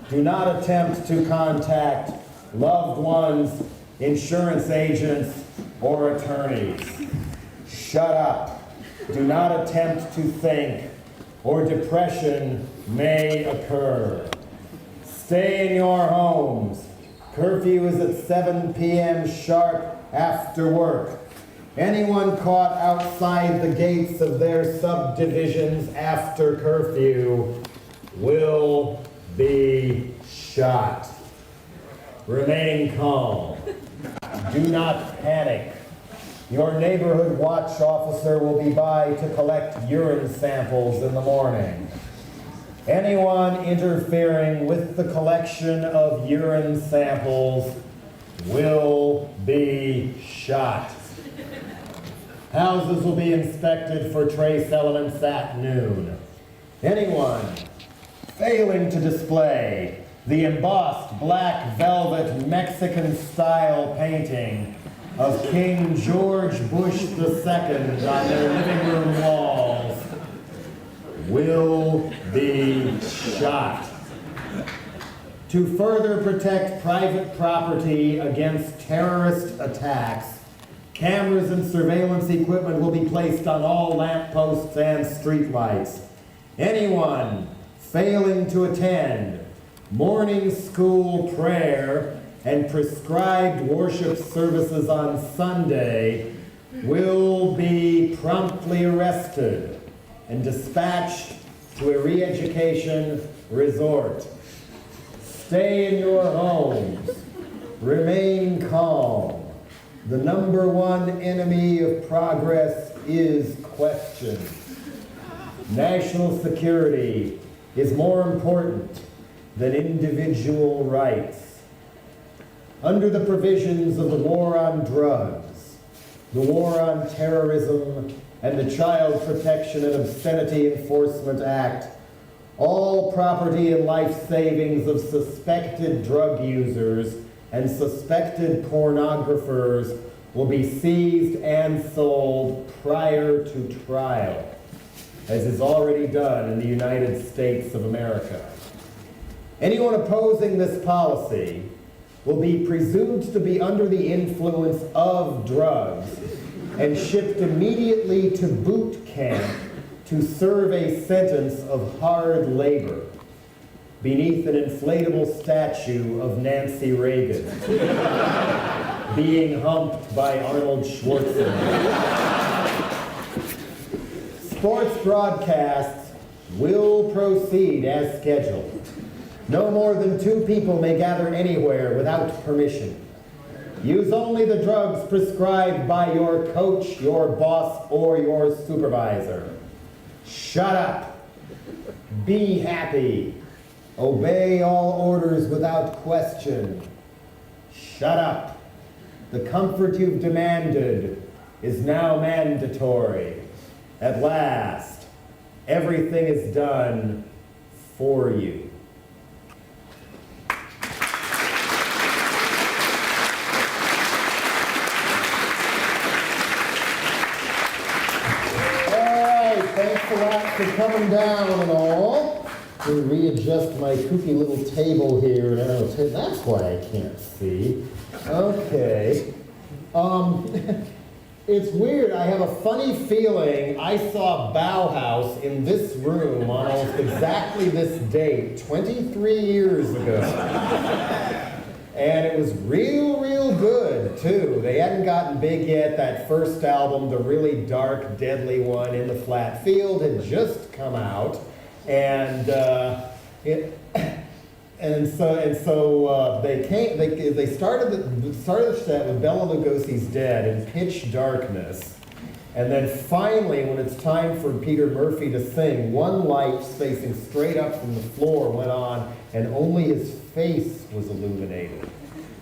Do not attempt to contact loved ones, insurance agents, or attorneys. Shut up. Do not attempt to think, or depression may occur. Stay in your homes. Curfew is at 7 p.m. sharp after work. Anyone caught outside the gates of their subdivisions after curfew will be shot. Remain calm. Do not panic. Your neighborhood watch officer will be by to collect urine samples in the morning. Anyone interfering with the collection of urine samples will be shot. Houses will be inspected for trace elements at noon. Anyone failing to display the embossed black velvet Mexican-style painting of King George Bush II on their living room walls will be shot. To further protect private property against terrorist attacks, cameras and surveillance equipment will be placed on all lampposts and streetlights. Anyone failing to attend morning school prayer and prescribed worship services on Sunday will be promptly arrested and dispatched to a re-education resort. Stay in your homes. Remain calm. The number one enemy of progress is question. National security is more important than individual rights. Under the provisions of the War on Drugs, the War on Terrorism, and the Child Protection and Obscenity Enforcement Act, all property and life savings of suspected drug users and suspected pornographers will be seized and sold prior to trial, as is already done in the United States of America. Anyone opposing this policy will be presumed to be under the influence of drugs and shipped immediately to boot camp to serve a sentence of hard labor beneath an inflatable statue of Nancy Reagan being humped by Arnold Schwarzenegger. Sports broadcasts will proceed as scheduled. No more than 2 people may gather anywhere without permission. Use only the drugs prescribed by your coach, your boss, or your supervisor. Shut up. Be happy. Obey all orders without question. Shut up. The comfort you've demanded is now mandatory. At last, everything is done for you. Thanks a lot for coming down and all. Let me readjust my kooky little table here. That's why I can't see. Okay. It's weird. I have a funny feeling I saw Bauhaus in this room on almost exactly this date, 23 years ago. And it was real good, too. They hadn't gotten big yet. That first album, the really dark, deadly one, In the Flat Field, had just come out. And so they started the set with Bela Lugosi's Dead in pitch darkness. And then finally, when it's time for Peter Murphy to sing, one light facing straight up from the floor went on, and only his face was illuminated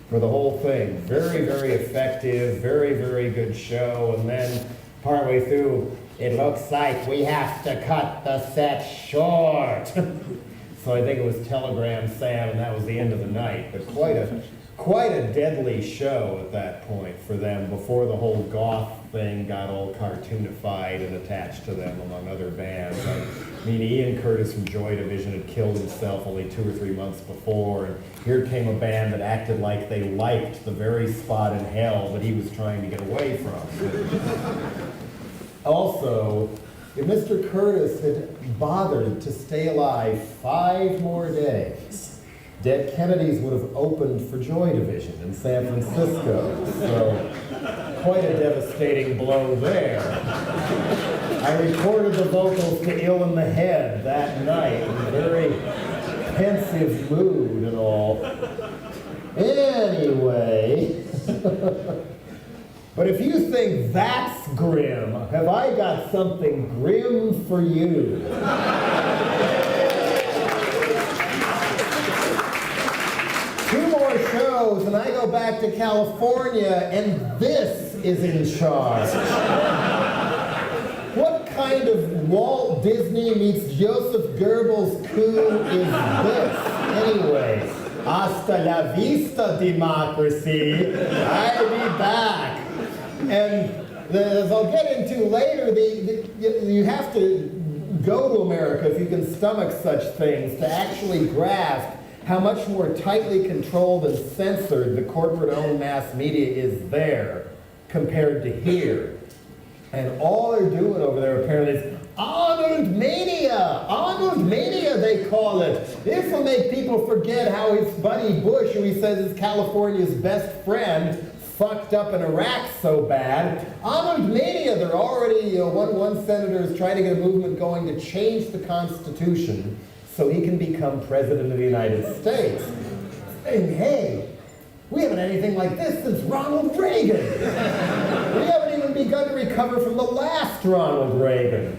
for the whole thing. Very effective, very good show. And then partway through, it looks like we have to cut the set short. So I think it was Telegram Sam, and that was the end of the night. But quite a deadly show at that point for them before the whole goth thing got all cartoonified and attached to them among other bands. I mean, Ian Curtis from Joy Division had killed himself only 2 or 3 months before, and here came a band that acted like they liked the very spot in hell that he was trying to get away from. Also, if Mr. Curtis had bothered to stay alive 5 more days, Dead Kennedys would have opened for Joy Division in San Francisco. So, quite a devastating blow there. I recorded the vocals to Ill in the Head that night in a very pensive mood and all. Anyway, but if you think that's grim, have I got something grim for you? 2 more shows and I go back to California and this is in charge. What kind of Walt Disney meets Joseph Goebbels coup is this? Anyway, hasta la vista, democracy. I'll be back. And as I'll get into later, you have to go to America if you can stomach such things to actually grasp how much more tightly controlled and censored the corporate-owned mass media is there compared to here. And all they're doing over there apparently is Arnold Mania! Arnold Mania, they call it. This will make people forget how his buddy Bush, who he says is California's best friend, fucked up in Iraq so bad. Arnold Mania, they're already, one senator is trying to get a movement going to change the Constitution so he can become president of the United States. And hey, we haven't had anything like this since Ronald Reagan. We haven't even begun to recover from the last Ronald Reagan.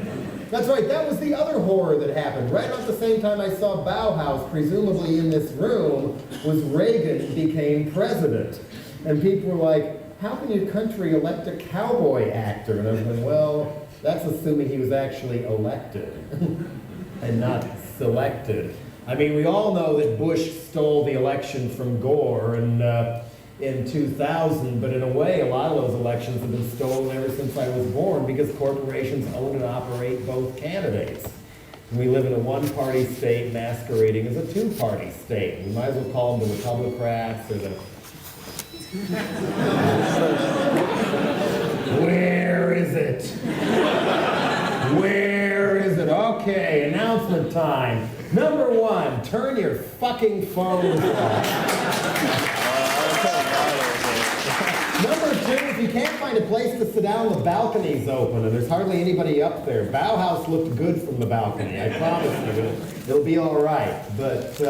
That's right, that was the other horror that happened. Right about the same time I saw Bauhaus, presumably in this room, was Reagan became president. And people were like, how can your country elect a cowboy actor? And I was like, well, that's assuming he was actually elected and not selected. I mean, we all know that Bush stole the election from Gore in 2000, but in a way, a lot of those elections have been stolen ever since I was born because corporations own and operate both candidates. We live in a one-party state masquerading as a two-party state. We might as well call them the Republicrats or the... Where is it? Where is it? Okay, announcement time. Number 1, turn your fucking phones off. Number 2, if you can't find a place to sit down, the balcony's open and there's hardly anybody up there. Bauhaus looked good from the balcony, I promise you. It'll be all right. But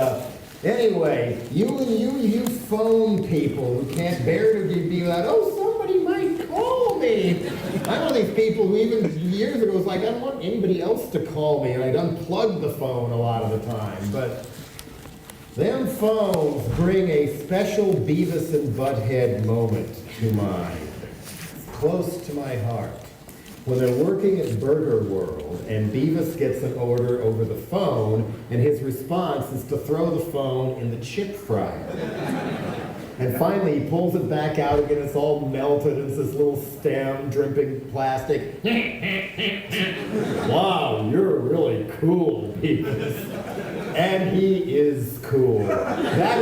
anyway, you phone people who can't bear to be like, oh, somebody might call me. I know these people who even years ago was like, I don't want anybody else to call me, and I'd unplug the phone a lot of the time. But them phones bring a special Beavis and Butthead moment to mind. It's close to my heart. When they're working at Burger World and Beavis gets an order over the phone and his response is to throw the phone in the chip fryer. And finally he pulls it back out again, it's all melted, it's this little stem dripping plastic. Wow, you're really cool, Beavis. And he is cool. That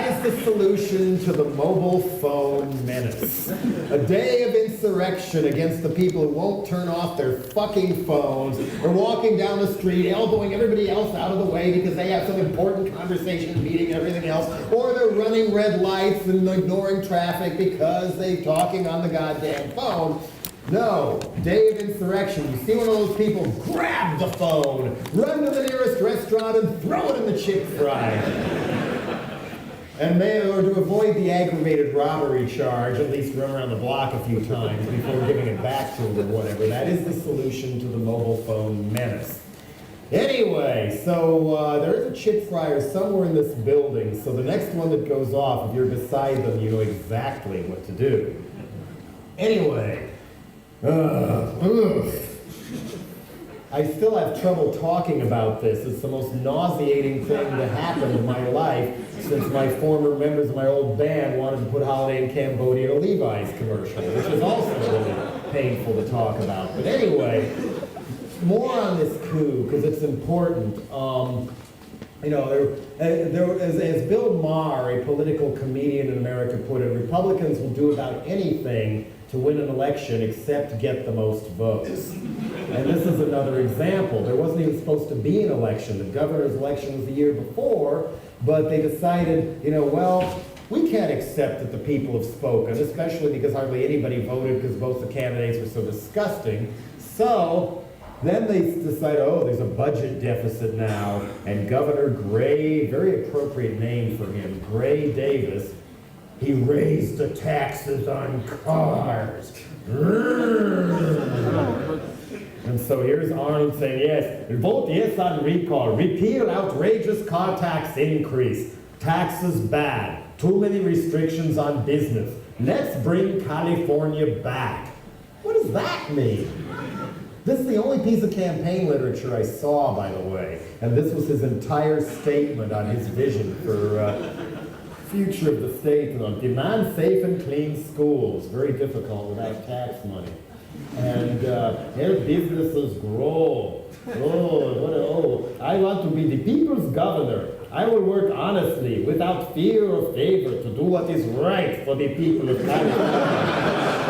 is the solution to the mobile phone menace. A day of insurrection against the people who won't turn off their fucking phones, or walking down the street, elbowing everybody else out of the way because they have some important conversation, meeting, and everything else, or they're running red lights and ignoring traffic because they're talking on the goddamn phone. No, day of insurrection. You see one of those people, grab the phone, run to the nearest restaurant and throw it in the chip fryer. And or to avoid the aggravated robbery charge, at least run around the block a few times before giving it back to them or whatever. That is the solution to the mobile phone menace. Anyway, so there is a chip fryer somewhere in this building, so the next one that goes off, if you're beside them, you know exactly what to do. Anyway, I still have trouble talking about this. It's the most nauseating thing to happen in my life since my former members of my old band wanted to put Holiday in Cambodia in a Levi's commercial, which is also really painful to talk about. But anyway, more on this coup, because it's important. You know, as Bill Maher, a political comedian in America, put it, Republicans will do about anything to win an election except get the most votes. And this is another example. There wasn't even supposed to be an election. The governor's election was the year before, but they decided, you know, well, we can't accept that the people have spoken, especially because hardly anybody voted because both the candidates were so disgusting. So then they decided, oh, there's a budget deficit now, and Governor Gray, very appropriate name for him, Gray Davis, he raised the taxes on cars. And so here's Arnold saying, yes, vote yes on recall, repeal outrageous car tax increase, taxes bad, too many restrictions on business, let's bring California back. What does that mean? This is the only piece of campaign literature I saw, by the way, and this was his entire statement on his vision for future of the state, and on demand safe and clean schools, very difficult without tax money. And help businesses grow. I want to be the people's governor. I will work honestly, without fear or favor, to do what is right for the people of California.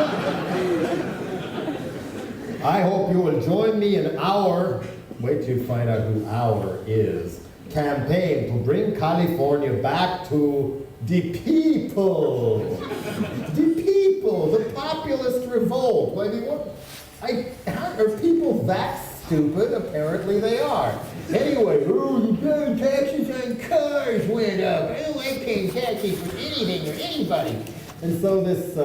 I hope you will join me in our, wait till you find out who our is, campaign to bring California back to the people. The people, the populist revolt. I mean, what? Are people that stupid? Apparently they are. Anyway, the taxes on cars went up. Oh, I pay taxes for anything or anybody. And so this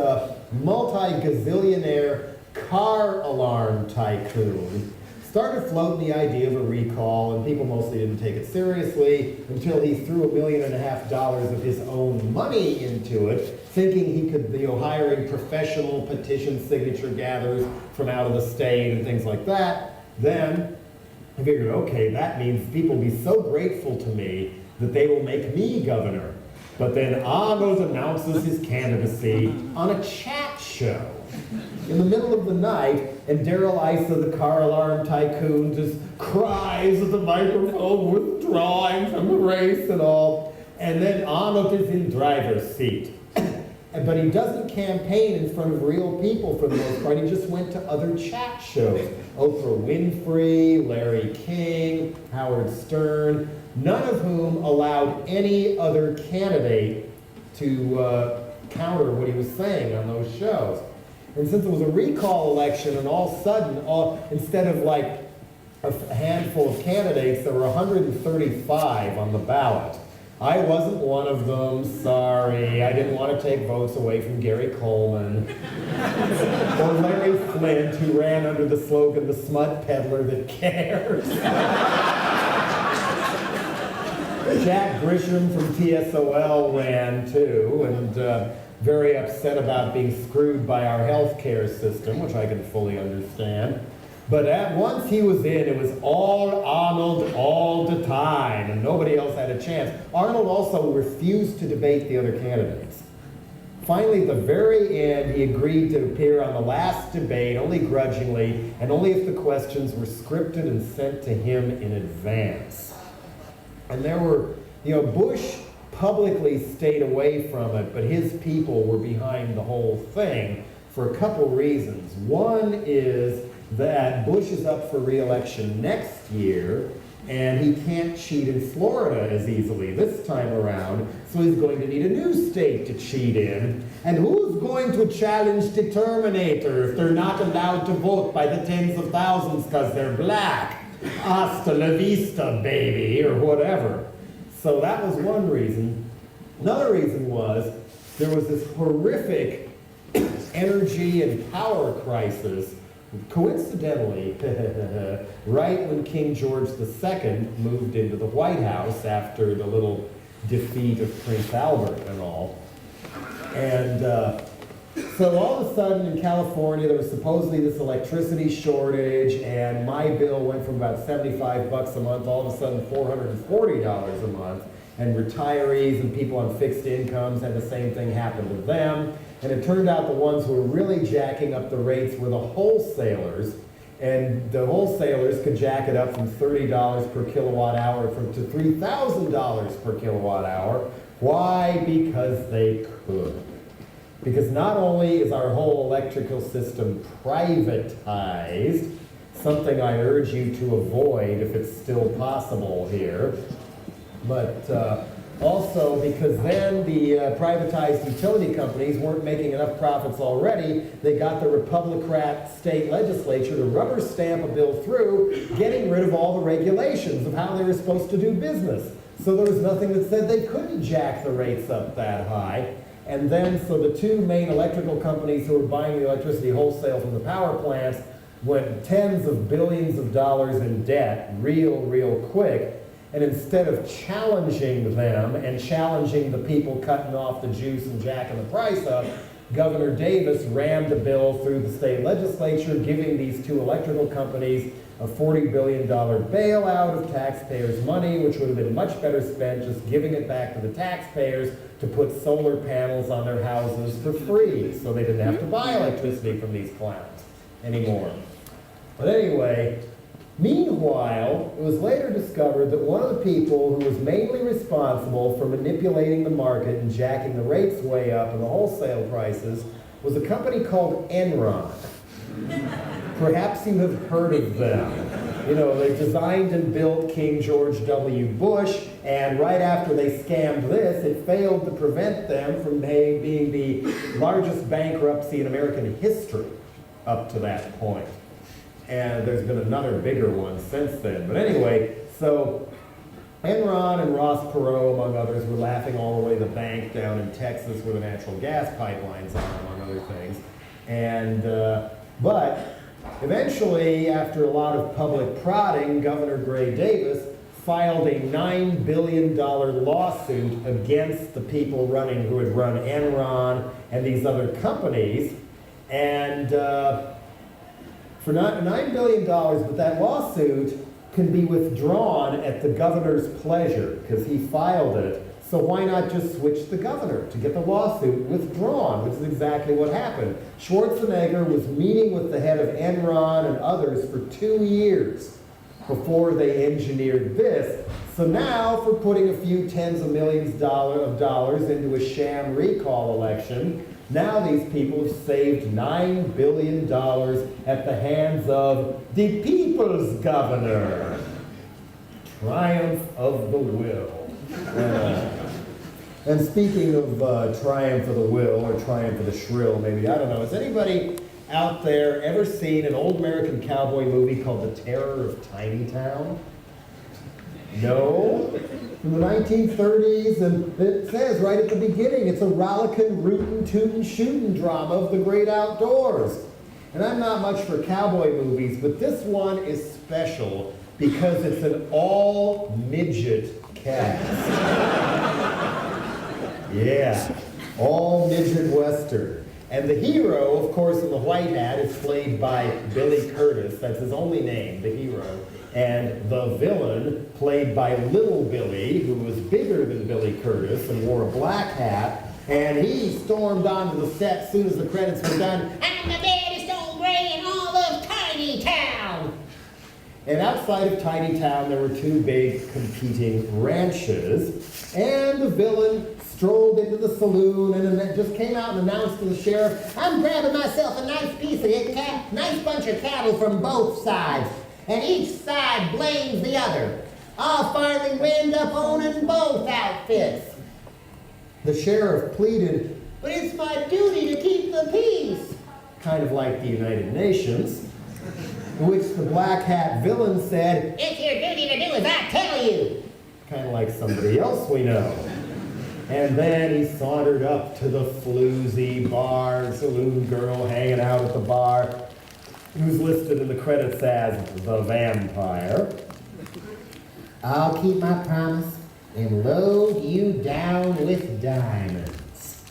multi-gazillionaire car alarm tycoon started floating the idea of a recall, and people mostly didn't take it seriously until he threw $1.5 million of his own money into it, thinking he could, you know, hiring professional petition signature gatherers from out of the state and things like that. Then I figured, okay, that means people will be so grateful to me that they will make me governor. But then Arnold announces his candidacy on a chat show in the middle of the night, and Darrell Issa, the car alarm tycoon, just cries at the microphone, withdrawing from the race and all. And then Arnold is in driver's seat. But he doesn't campaign in front of real people for the most part. He just went to other chat shows. Oprah Winfrey, Larry King, Howard Stern, none of whom allowed any other candidate to counter what he was saying on those shows. And since it was a recall election, and all of a sudden, instead of like a handful of candidates, there were 135 on the ballot. I wasn't one of them, sorry. I didn't want to take votes away from Gary Coleman. Or Larry Flint, who ran under the slogan, the smut peddler that cares. Jack Grisham from TSOL ran too, and very upset about being screwed by our healthcare system, which I can fully understand. But once he was in, it was all Arnold all the time, and nobody else had a chance. Arnold also refused to debate the other candidates. Finally, at the very end, he agreed to appear on the last debate, only grudgingly, and only if the questions were scripted and sent to him in advance. And there were, you know, Bush publicly stayed away from it, but his people were behind the whole thing for a couple reasons. One is that Bush is up for re-election next year, and he can't cheat in Florida as easily this time around, so he's going to need a new state to cheat in. And who's going to challenge the Terminator if they're not allowed to vote by the tens of thousands because they're black? Hasta la vista, baby, or whatever. So that was one reason. Another reason was there was this horrific energy and power crisis, coincidentally, right when King George II moved into the White House after the little defeat of Prince Albert and all. And So all of a sudden in California, there was supposedly this electricity shortage, and my bill went from about 75 bucks a month, all of a sudden $440 a month. And retirees and people on fixed incomes had the same thing happen to them. And it turned out the ones who were really jacking up the rates were the wholesalers. And the wholesalers could jack it up from $30 per kilowatt hour to $3,000 per kilowatt hour. Why? Because they could. Because not only is our whole electrical system privatized, something I urge you to avoid if it's still possible here, but also because then the privatized utility companies weren't making enough profits already, they got the Republican state legislature to rubber stamp a bill through, getting rid of all the regulations of how they were supposed to do business. So there was nothing that said they couldn't jack the rates up that high. And then, so the two main electrical companies who were buying the electricity wholesale from the power plants went tens of billions of dollars in debt real quick. And instead of challenging them and challenging the people cutting off the juice and jacking the price up, Governor Davis rammed a bill through the state legislature giving these two electrical companies a $40 billion bailout of taxpayers' money, which would have been much better spent just giving it back to the taxpayers to put solar panels on their houses for free, so they didn't have to buy electricity from these clowns anymore. But anyway, meanwhile, it was later discovered that one of the people who was mainly responsible for manipulating the market and jacking the rates way up and the wholesale prices was a company called Enron. Perhaps you have heard of them. You know, they designed and built King George W. Bush, and right after they scammed this, it failed to prevent them from being the largest bankruptcy in American history up to that point. And there's been another bigger one since then. But anyway, so Enron and Ross Perot, among others, were laughing all the way to the bank down in Texas where the natural gas pipelines are, among other things. And, but eventually, after a lot of public prodding, Governor Gray Davis filed a $9 billion lawsuit against the people who had run Enron and these other companies. And for $9 billion, but that lawsuit can be withdrawn at the governor's pleasure because he filed it. So why not just switch the governor to get the lawsuit withdrawn, which is exactly what happened. Schwarzenegger was meeting with the head of Enron and others for 2 years before they engineered this. So now, for putting a few tens of millions of dollars into a sham recall election, now these people have saved $9 billion at the hands of the people's governor. Triumph of the will. And speaking of triumph of the will, or triumph of the shrill, maybe, I don't know, has anybody out there ever seen an old American cowboy movie called The Terror of Tiny Town? No? From the 1930s, and it says right at the beginning, it's a rollicking, rootin', tootin', shootin' drama of the great outdoors. And I'm not much for cowboy movies, but this one is special because it's an all-midget cast. Yeah, all-midget western. And the hero, of course, in the white hat is played by Billy Curtis. That's his only name, the hero. And the villain, played by Little Billy, who was bigger than Billy Curtis and wore a black hat. And he stormed onto the set as soon as the credits were done. I'm the baddest old gray in all of Tiny Town. And outside of Tiny Town, there were two big competing ranches. And the villain strolled into the saloon and just came out and announced to the sheriff, I'm grabbing myself a nice piece of it, nice bunch of cattle from both sides. And each side blames the other. I'll finally wind up owning both outfits. The sheriff pleaded, but it's my duty to keep the peace. Kind of like the United Nations. To which the black hat villain said, it's your duty to do as I tell you. Kind of like somebody else we know. And then he sauntered up to the floozy bar, saloon girl hanging out at the bar, who's listed in the credits as the vampire. I'll keep my promise and load you down with diamonds.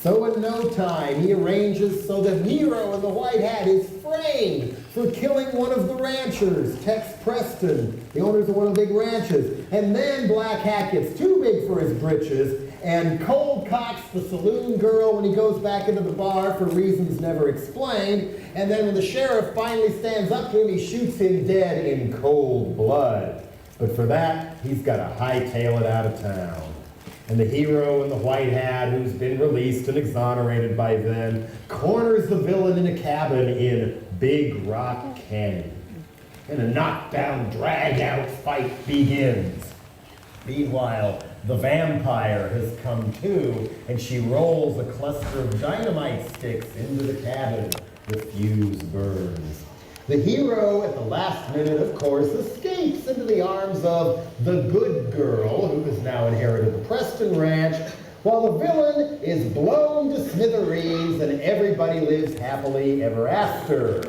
So in no time, he arranges so the hero in the white hat is framed for killing one of the ranchers, Tex Preston, the owners of one of the big ranches. And then Black Hat gets too big for his britches and cold cocks the saloon girl when he goes back into the bar for reasons never explained. And then when the sheriff finally stands up to him, he shoots him dead in cold blood. But for that, he's got to hightail it out of town. And the hero in the white hat, who's been released and exonerated by then, corners the villain in a cabin in Big Rock Canyon. And a knockdown, drag-out fight begins. Meanwhile, the vampire has come to, and she rolls a cluster of dynamite sticks into the cabin. The fuse burns. The hero, at the last minute, of course, escapes into the arms of the good girl, who has now inherited the Preston Ranch, while the villain is blown to smithereens and everybody lives happily ever after.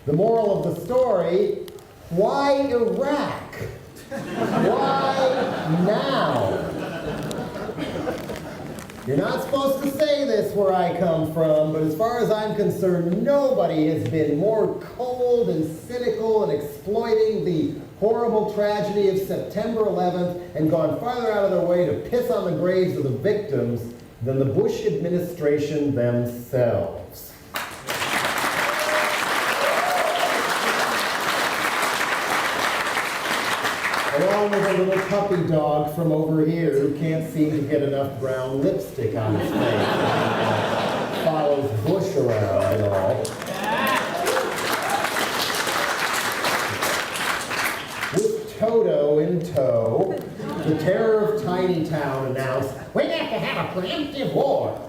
The moral of the story, why Iraq? Why now? You're not supposed to say this where I come from, but as far as I'm concerned, nobody has been more cold and cynical and exploiting the horrible tragedy of September 11th and gone farther out of their way to piss on the graves of the victims than the Bush administration themselves. Along with a little puppy dog from over here who can't seem to get enough brown lipstick on his face. Follows Bush around and all. With Toto in tow, the terror of Tiny Town announced, we have to have a preemptive war.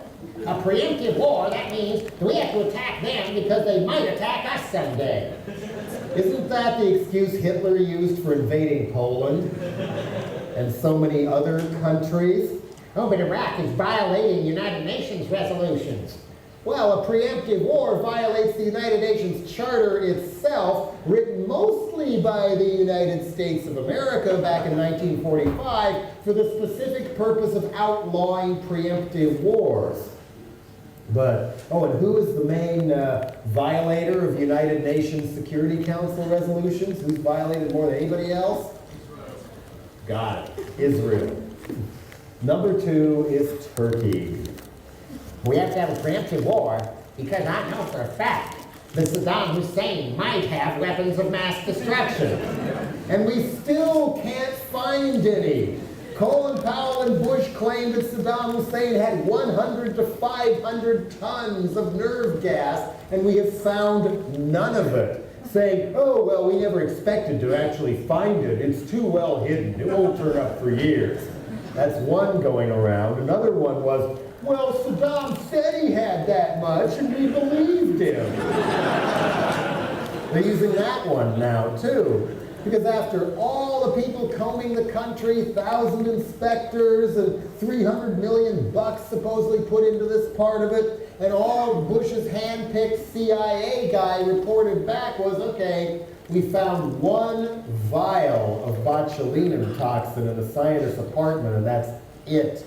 A preemptive war, that means we have to attack them because they might attack us someday. Isn't that the excuse Hitler used for invading Poland and so many other countries? Oh, but Iraq is violating United Nations resolutions. Well, a preemptive war violates the United Nations Charter itself, written mostly by the United States of America back in 1945 for the specific purpose of outlawing preemptive wars. But, and who is the main violator of United Nations Security Council resolutions? Who's violated more than anybody else? Got it. Israel. Number 2 is Turkey. We have to have a preemptive war because I know for a fact that Saddam Hussein might have weapons of mass destruction. And we still can't find any. Colin Powell and Bush claimed that Saddam Hussein had 100 to 500 tons of nerve gas, and we have found none of it. Saying, oh, well, we never expected to actually find it. It's too well hidden. It won't turn up for years. That's one going around. Another one was, well, Saddam said he had that much, and we believed him. They're using that one now, too. Because after all the people combing the country, 1,000 inspectors and $300 million supposedly put into this part of it, and all Bush's hand-picked CIA guy reported back was, okay, we found one vial of botulinum toxin in a scientist's apartment, and that's it.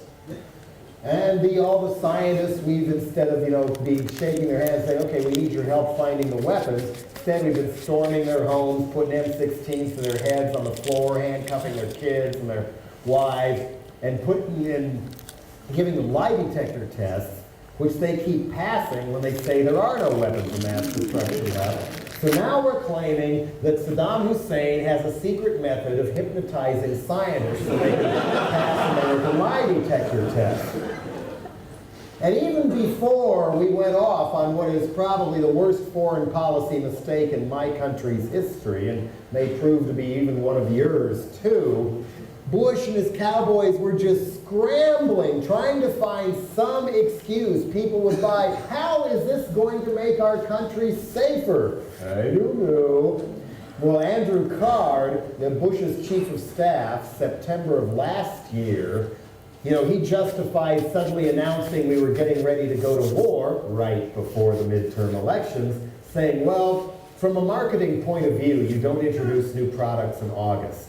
And all the scientists, we've instead of, be shaking their hands saying, okay, we need your help finding the weapons, instead we've been storming their homes, putting M16s to their heads on the floor, handcuffing their kids and their wives, and giving them lie detector tests, which they keep passing when they say there are no weapons of mass destruction left. So now we're claiming that Saddam Hussein has a secret method of hypnotizing scientists so they can pass American lie detector tests. And even before we went off on what is probably the worst foreign policy mistake in my country's history, and may prove to be even one of yours too, Bush and his cowboys were just scrambling, trying to find some excuse people would buy. How is this going to make our country safer? I don't know. Well, Andrew Card, the Bush's chief of staff, September of last year, he justified suddenly announcing we were getting ready to go to war right before the midterm elections, saying, well, from a marketing point of view, you don't introduce new products in August.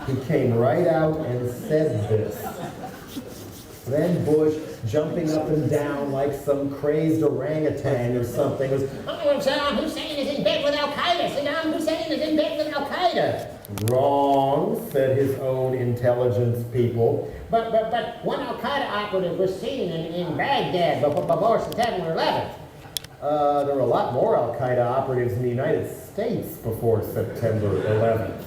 He came right out and said this. Then Bush, jumping up and down like some crazed orangutan or something, was, "Oh, Saddam Hussein is in bed with Al-Qaeda! Saddam Hussein is in bed with Al-Qaeda!" Wrong, said his own intelligence people. But one Al-Qaeda operative was seen in Baghdad before September 11th. There were a lot more Al-Qaeda operatives in the United States before September 11th.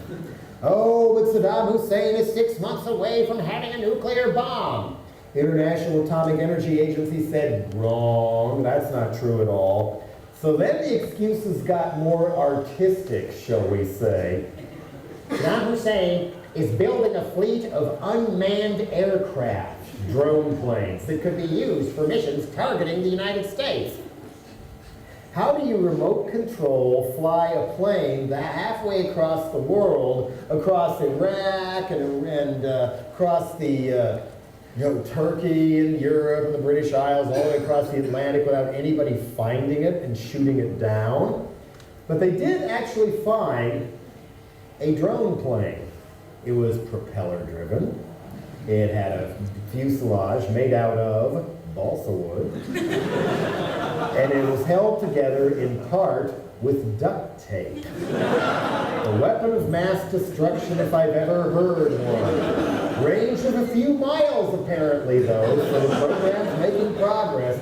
Oh, but Saddam Hussein is 6 months away from having a nuclear bomb. International Atomic Energy Agency said, wrong, that's not true at all. So then the excuses got more artistic, shall we say. Saddam Hussein is building a fleet of unmanned aircraft, drone planes, that could be used for missions targeting the United States. How do you remote control fly a plane that halfway across the world, across Iraq and across the Turkey and Europe and the British Isles, all the way across the Atlantic without anybody finding it and shooting it down? But they did actually find a drone plane. It was propeller driven. It had a fuselage made out of balsa wood. And it was held together in part with duct tape. A weapon of mass destruction if I've ever heard one. Range of a few miles apparently though, so the program's making progress.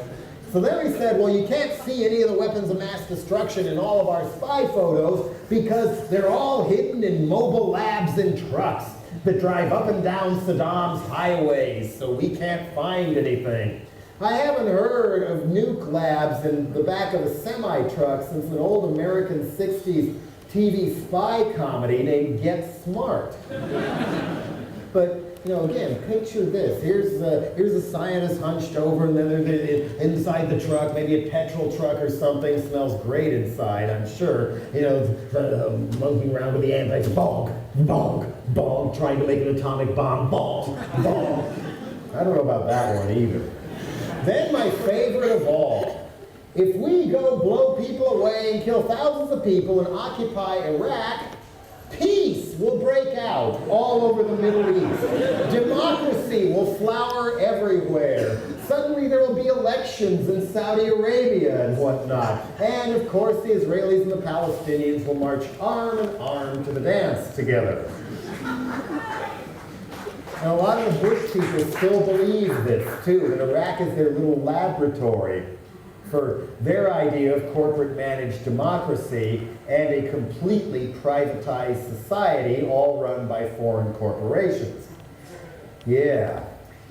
So then we said, well, you can't see any of the weapons of mass destruction in all of our spy photos because they're all hidden in mobile labs and trucks that drive up and down Saddam's highways, so we can't find anything. I haven't heard of nuke labs in the back of a semi-truck since an old American 60s TV spy comedy named Get Smart. But, again, picture this. Here's a scientist hunched over, and then inside the truck, maybe a petrol truck or something, smells great inside, I'm sure. Monkeying around with the anthrax, bong, bong, bong, trying to make an atomic bomb, bong, bong. I don't know about that one either. Then my favorite of all, if we go blow people away and kill thousands of people and occupy Iraq, peace will break out all over the Middle East. Democracy will flower everywhere. Suddenly there will be elections in Saudi Arabia and whatnot. And of course the Israelis and the Palestinians will march arm in arm to the dance together. And a lot of the Bush people still believe this too, that Iraq is their little laboratory for their idea of corporate managed democracy and a completely privatized society all run by foreign corporations. Yeah.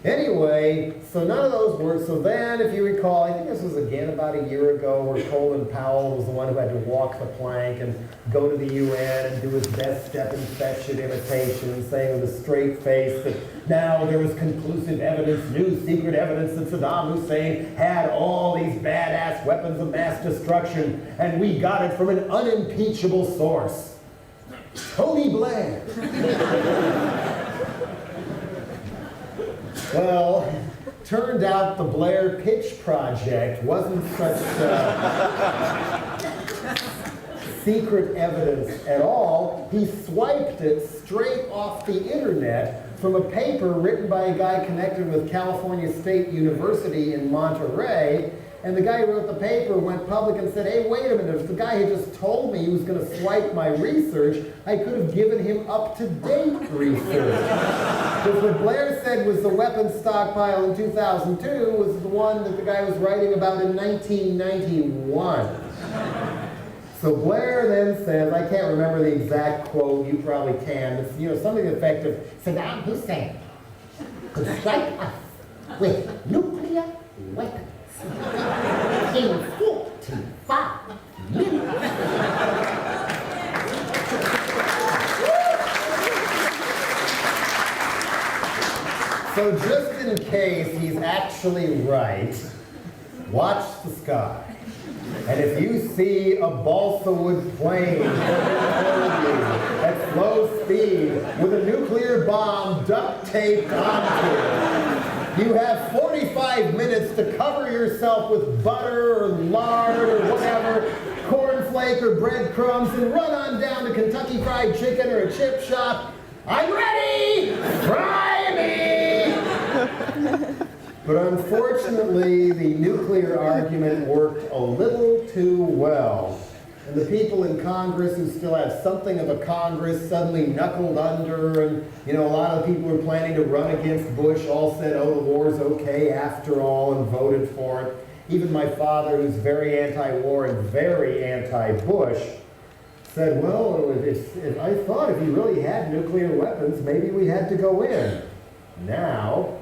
Anyway, so none of those worked. So then, if you recall, I think this was again about a year ago where Colin Powell was the one who had to walk the plank and go to the UN and do his best step and fetch it imitation, saying with a straight face that now there was conclusive evidence, new secret evidence that Saddam Hussein had all these badass weapons of mass destruction, and we got it from an unimpeachable source. Tony Blair. Well, turned out the Blair Pitch Project wasn't such secret evidence at all. He swiped it straight off the internet from a paper written by a guy connected with California State University in Monterey. And the guy who wrote the paper went public and said, hey, wait a minute, if the guy had just told me he was going to swipe my research, I could have given him up-to-date research. Because what Blair said was the weapons stockpile in 2002 was the one that the guy was writing about in 1991. So Blair then says, I can't remember the exact quote, you probably can, it's something effective, Saddam Hussein could strike us with nuclear weapons in 45 minutes. So just in case he's actually right, watch the sky. And if you see a balsa wood plane at slow speed with a nuclear bomb duct taped onto it, you have 45 minutes to cover yourself with butter or lard or whatever, cornflake or breadcrumbs, and run on down to Kentucky Fried Chicken or a chip shop. I'm ready! Fry me! But unfortunately, the nuclear argument worked a little too well. And the people in Congress who still have something of a Congress suddenly knuckled under, and a lot of people who were planning to run against Bush all said, oh, the war's okay after all, and voted for it. Even my father, who's very anti-war and very anti-Bush, said, well, I thought if he really had nuclear weapons, maybe we had to go in. Now,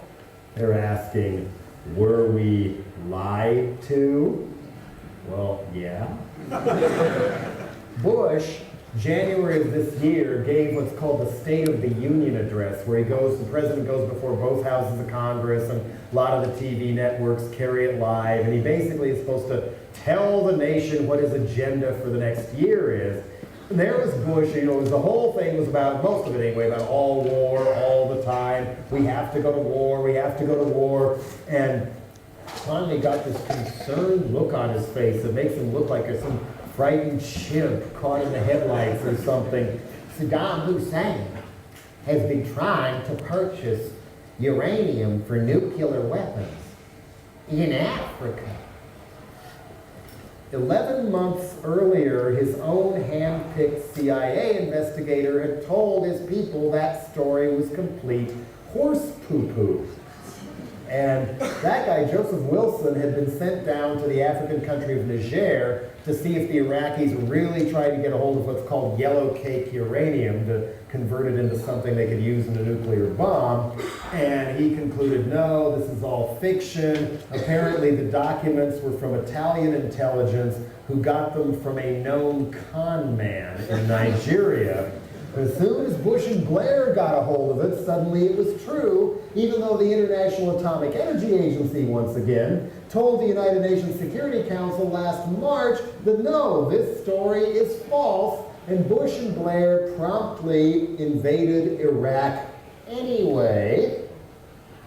they're asking, were we lied to? Well, yeah. Bush, January of this year, gave what's called the State of the Union address, where the president goes before both houses of Congress, and a lot of the TV networks carry it live, and he basically is supposed to tell the nation what his agenda for the next year is. And there was Bush, the whole thing was about, most of it anyway, about all war, all the time. We have to go to war, we have to go to war. And finally got this concerned look on his face that makes him look like there's some frightened chimp caught in the headlights or something. Saddam Hussein has been trying to purchase uranium for nuclear weapons in Africa. 11 months earlier, his own hand-picked CIA investigator had told his people that story was complete horse poo-poo. And that guy, Joseph Wilson, had been sent down to the African country of Niger to see if the Iraqis really tried to get a hold of what's called yellow cake uranium to convert it into something they could use in a nuclear bomb. And he concluded, no, this is all fiction. Apparently the documents were from Italian intelligence who got them from a known con man in Nigeria. As soon as Bush and Blair got a hold of it, suddenly it was true, even though the International Atomic Energy Agency, once again, told the United Nations Security Council last March that no, this story is false, and Bush and Blair promptly invaded Iraq anyway,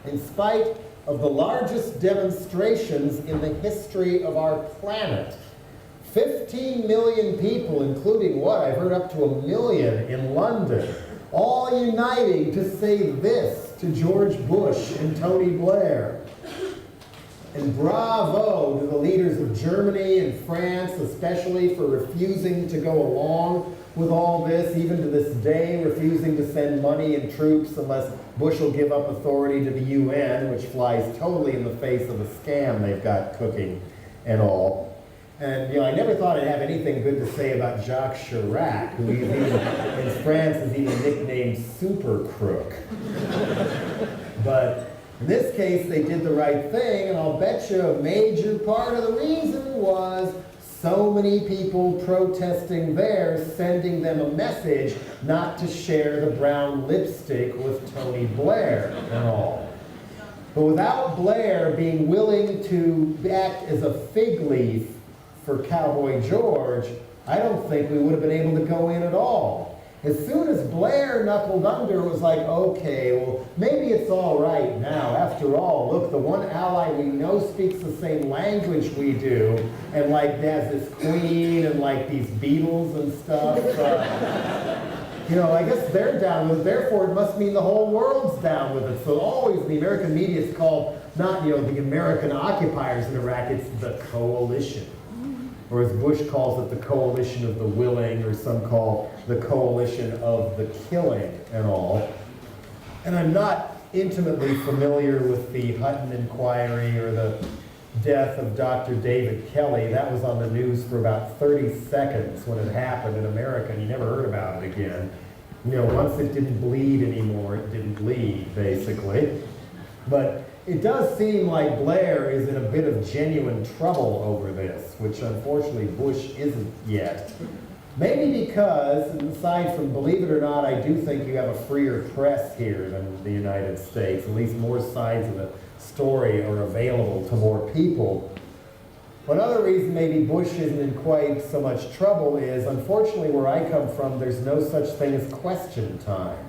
in spite of the largest demonstrations in the history of our planet. 15 million people, including what? I've heard up to 1 million in London, all uniting to say this to George Bush and Tony Blair. And bravo to the leaders of Germany and France, especially for refusing to go along with all this, even to this day, refusing to send money and troops unless Bush will give up authority to the UN, which flies totally in the face of the scam they've got cooking and all. And I never thought I'd have anything good to say about Jacques Chirac, who in France is even nicknamed Super Crook. But in this case, they did the right thing, and I'll bet you a major part of the reason was so many people protesting there, sending them a message not to share the brown lipstick with Tony Blair and all. But without Blair being willing to act as a fig leaf for Cowboy George, I don't think we would have been able to go in at all. As soon as Blair knuckled under, it was like, okay, well, maybe it's all right now. After all, look, the one ally we know speaks the same language we do, and has this queen and these Beatles and stuff. I guess they're down with it, therefore it must mean the whole world's down with it. So always the American media is called, not, the American occupiers in Iraq, it's the coalition. Or as Bush calls it, the coalition of the willing, or some call the coalition of the killing and all. And I'm not intimately familiar with the Hutton inquiry or the death of Dr. David Kelly. That was on the news for about 30 seconds when it happened in America, and you never heard about it again. Once it didn't bleed anymore, it didn't bleed, basically. But it does seem like Blair is in a bit of genuine trouble over this, which unfortunately Bush isn't yet. Maybe because, and aside from, believe it or not, I do think you have a freer press here than the United States. At least more sides of the story are available to more people. One other reason maybe Bush isn't in quite so much trouble is, unfortunately, where I come from, there's no such thing as question time,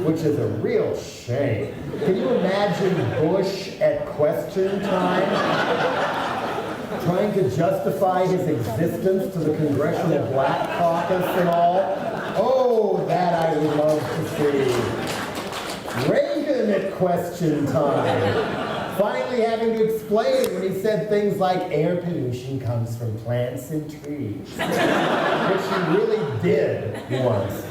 which is a real shame. Can you imagine Bush at question time? Trying to justify his existence to the Congressional Black Caucus and all? Oh, that I would love to see. Reagan at question time. finally having to explain when he said things like air pollution comes from plants and trees, which he really did once.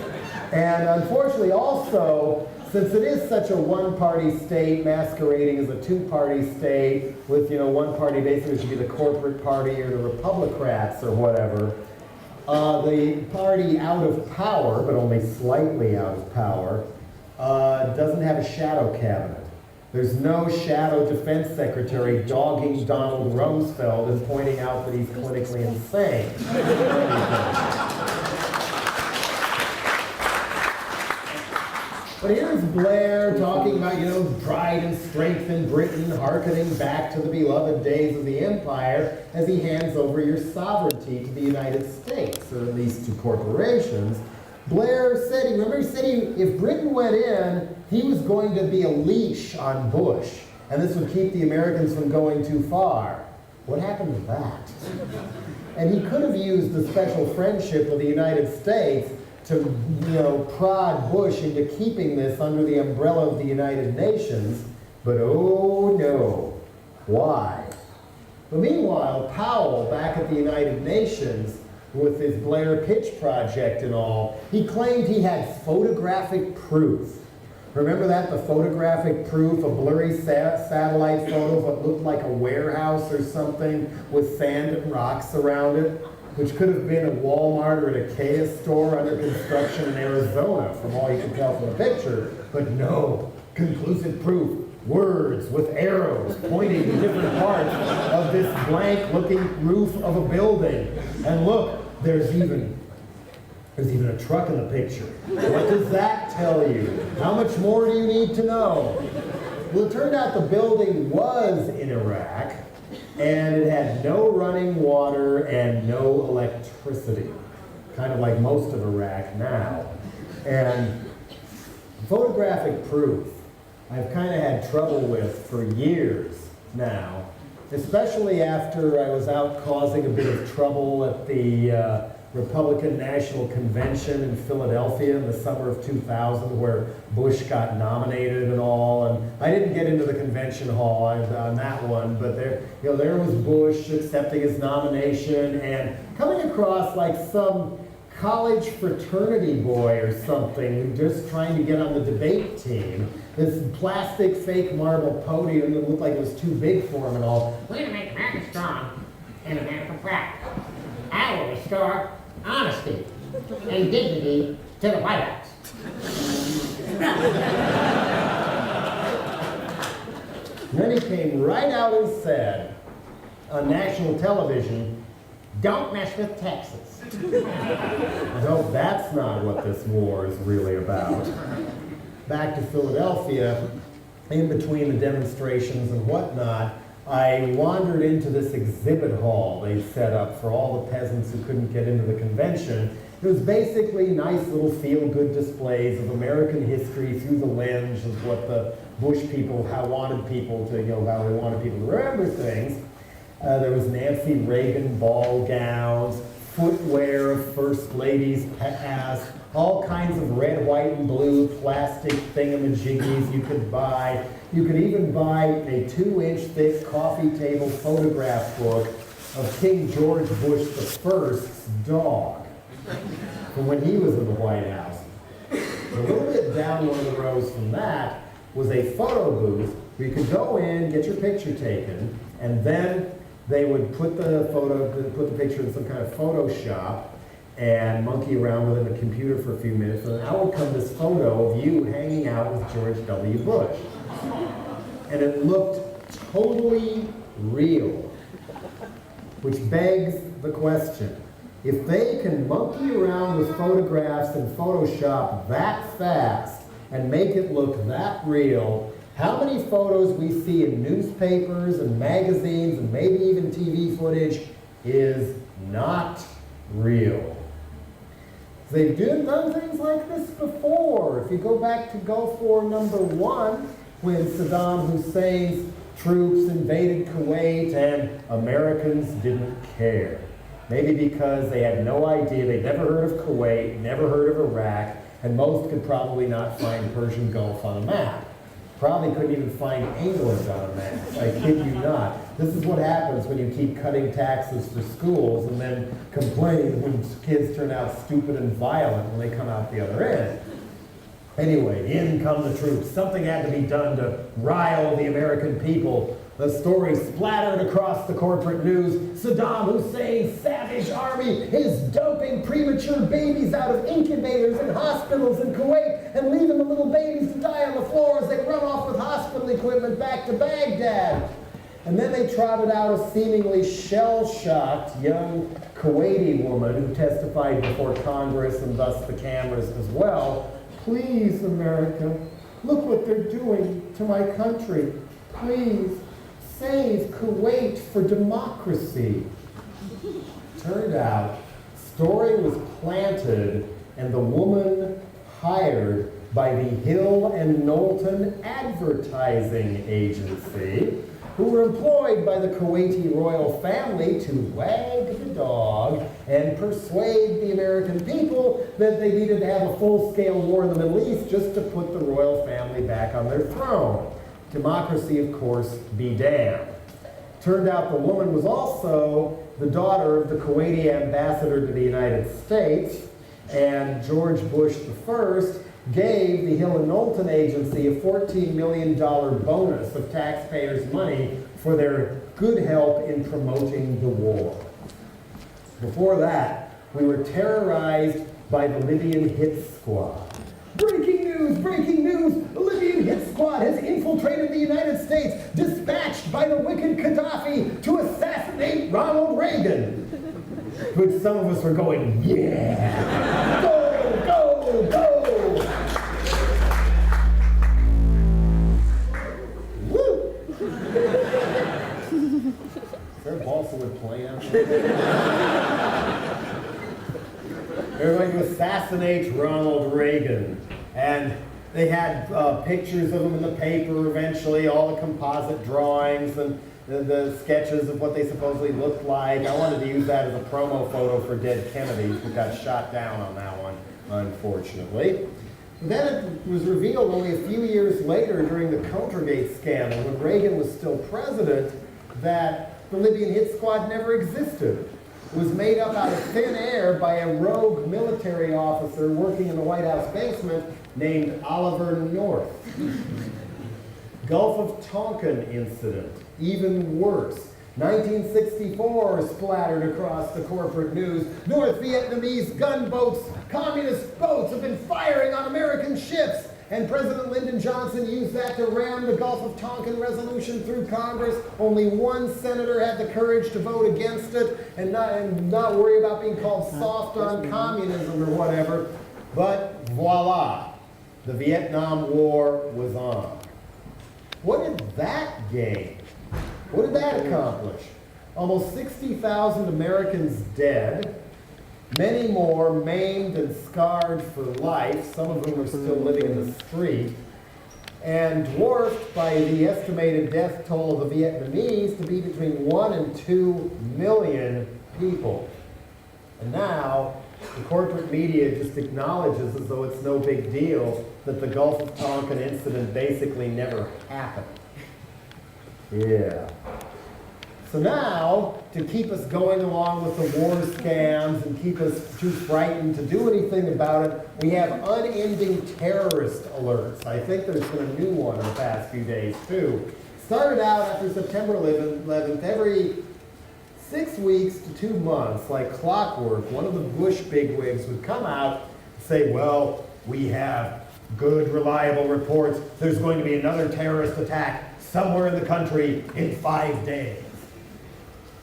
And unfortunately also, since it is such a one-party state masquerading as a two-party state with, one party basically should be the corporate party or the Republicrats or whatever, the party out of power, but only slightly out of power, doesn't have a shadow cabinet. There's no shadow defense secretary dogging Donald Rumsfeld and pointing out that he's clinically insane. But here's Blair talking about, pride and strength in Britain, hearkening back to the beloved days of the empire as he hands over your sovereignty to the United States, or at least to corporations. Blair said, if Britain went in, he was going to be a leash on Bush, and this would keep the Americans from going too far. What happened to that? And he could have used the special friendship of the United States to, prod Bush into keeping this under the umbrella of the United Nations, but oh no. Why? But meanwhile, Powell, back at the United Nations, with his Blair Pitch Project and all, he claimed he had photographic proof. Remember that? The photographic proof, a blurry satellite photo of what looked like a warehouse or something with sand and rocks around it, which could have been a Walmart or an IKEA store under construction in Arizona, from all you can tell from the picture. But no, conclusive proof, words with arrows pointing to different parts of this blank-looking roof of a building. And look, there's even a truck in the picture. What does that tell you? How much more do you need to know? Well, it turned out the building was in Iraq, and it had no running water and no electricity, kind of like most of Iraq now. And photographic proof I've kind of had trouble with for years now, especially after I was out causing a bit of trouble at the Republican National Convention in Philadelphia in the summer of 2000, where Bush got nominated and all. And I didn't get into the convention hall on that one, but there was Bush accepting his nomination and coming across like some college fraternity boy or something, just trying to get on the debate team. This plastic fake marble podium that looked like it was too big for him and all. We're going to make America strong and America proud. I will restore honesty and dignity to the White House. And then he came right out and said on national television, Don't mess with Texas. no, that's not what this war is really about. Back to Philadelphia, in between the demonstrations and whatnot, I wandered into this exhibit hall they set up for all the peasants who couldn't get into the convention. It was basically nice little feel-good displays of American history through the lens of what the Bush people, how they wanted people to remember things. There was Nancy Reagan ball gowns, footwear of first ladies' past, all kinds of red, white, and blue plastic thingamajiggies you could buy. You could even buy a 2-inch thick coffee table photograph book of King George Bush I's dog from when he was in the White House. A little bit down one of the rows from that was a photo booth where you could go in, get your picture taken, and then they would put the picture in some kind of Photoshop and monkey around with it in a computer for a few minutes, and then out would come this photo of you hanging out with George W. Bush. And it looked totally real, which begs the question. If they can monkey around with photographs in Photoshop that fast and make it look that real, how many photos we see in newspapers and magazines and maybe even TV footage is not real? They've done things like this before. If you go back to Gulf War #1, when Saddam Hussein's troops invaded Kuwait and Americans didn't care. Maybe because they had no idea, they'd never heard of Kuwait, never heard of Iraq, and most could probably not find Persian Gulf on a map. Probably couldn't even find England on a map. I kid you not. This is what happens when you keep cutting taxes for schools and then complain when kids turn out stupid and violent when they come out the other end. Anyway, in come the troops. Something had to be done to rile the American people. The story splattered across the corporate news. Saddam Hussein's savage army is dumping premature babies out of incubators and hospitals in Kuwait and leaving the little babies to die on the floor as they run off with hospital equipment back to Baghdad. And then they trotted out a seemingly shell-shocked young Kuwaiti woman who testified before Congress and thus the cameras as well. Please, America, look what they're doing to my country. Please, save Kuwait for democracy. Turned out, story was planted and the woman hired by the Hill and Knowlton Advertising Agency, who were employed by the Kuwaiti royal family to wag the dog and persuade the American people that they needed to have a full-scale war in the Middle East just to put the royal family back on their throne. Democracy, of course, be damned. Turned out the woman was also the daughter of the Kuwaiti ambassador to the United States, and George Bush I gave the Hill and Knowlton Agency a $14 million bonus of taxpayers' money for their good help in promoting the war. Before that, we were terrorized by the Libyan hit squad. Breaking news, breaking news! The Libyan hit squad has infiltrated the United States, dispatched by the wicked Gaddafi to assassinate Ronald Reagan. Which some of us were going, yeah! Go, go, go! Woo! Is there a balsa wood plane out there? They're going to assassinate Ronald Reagan. And they had pictures of him in the paper eventually, all the composite drawings and the sketches of what they supposedly looked like. I wanted to use that as a promo photo for dead Kennedys who got shot down on that one, unfortunately. Then it was revealed only a few years later during the Countergate scandal, when Reagan was still president, that the Libyan hit squad never existed. It was made up out of thin air by a rogue military officer working in the White House basement named Oliver North. Gulf of Tonkin incident, even worse. 1964 splattered across the corporate news. North Vietnamese gunboats, communist boats have been firing on American ships. And President Lyndon Johnson used that to ram the Gulf of Tonkin resolution through Congress. Only one senator had the courage to vote against it and not worry about being called soft on communism or whatever. But voila, the Vietnam War was on. What did that gain? What did that accomplish? Almost 60,000 Americans dead. Many more maimed and scarred for life, some of whom are still living in the street, and dwarfed by the estimated death toll of the Vietnamese to be between 1 and 2 million people. And now, the corporate media just acknowledges as though it's no big deal that the Gulf of Tonkin incident basically never happened. Yeah. So now, to keep us going along with the war scams and keep us too frightened to do anything about it, we have unending terrorist alerts. I think there's been a new one in the past few days, too. Started out after September 11th, every 6 weeks to 2 months, like clockwork, one of the Bush bigwigs would come out and say, well, we have good, reliable reports. There's going to be another terrorist attack somewhere in the country in 5 days.